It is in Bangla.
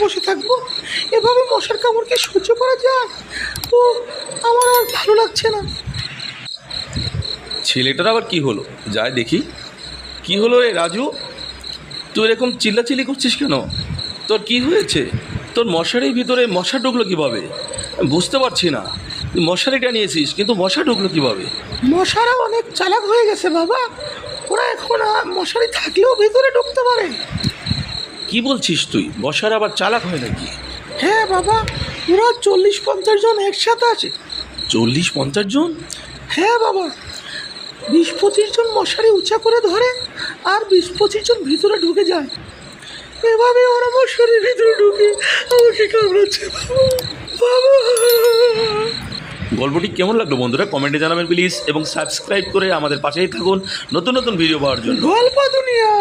বসে থাকবো? এভাবে মশার কামড়কে সহ্য করা যায়? ও, আমার আর ভালো লাগছে না। ছেলেটার আবার কি হলো? যাই দেখি। কি হলো রে রাজু, তুই এরকম চিল্লাচিল্লি করছিস কেন? তোর কি হয়েছে? তোর মশারির ভিতরে মশা ঢুকলো কীভাবে? বুঝতে পারছি না। তুই মশারিটা নিয়েছিস, কিন্তু মশা ঢুকলো কীভাবে? মশারা অনেক চালাক হয়ে গেছে বাবা। ওরা এখন আর মশারি থাকলেও ভিতরে ঢুকতে পারে। কি বলছিস তুই? মশার আবার চালাক হয় নাকি? হ্যাঁ বাবা, ওরা 40-50 জন একসাথে আছে। 40-50 জন? হ্যাঁ বাবা, 20-25 জন মশারি উঁচা করে ধরে আর 20-25 জন ভিতরে ঢুকে যায়। এভাবে ওরা মশারির ভিতরে ঢুকে আমাকে কামড়াচ্ছে বাবা। গল্পটি কেমন লাগলো বন্ধুরা কমেন্টে জানাবেন প্লিজ, এবং সাবস্ক্রাইব করে আমাদের পাশেই থাকুন নতুন নতুন ভিডিও পাওয়ার জন্য। গল্প দুনিয়া।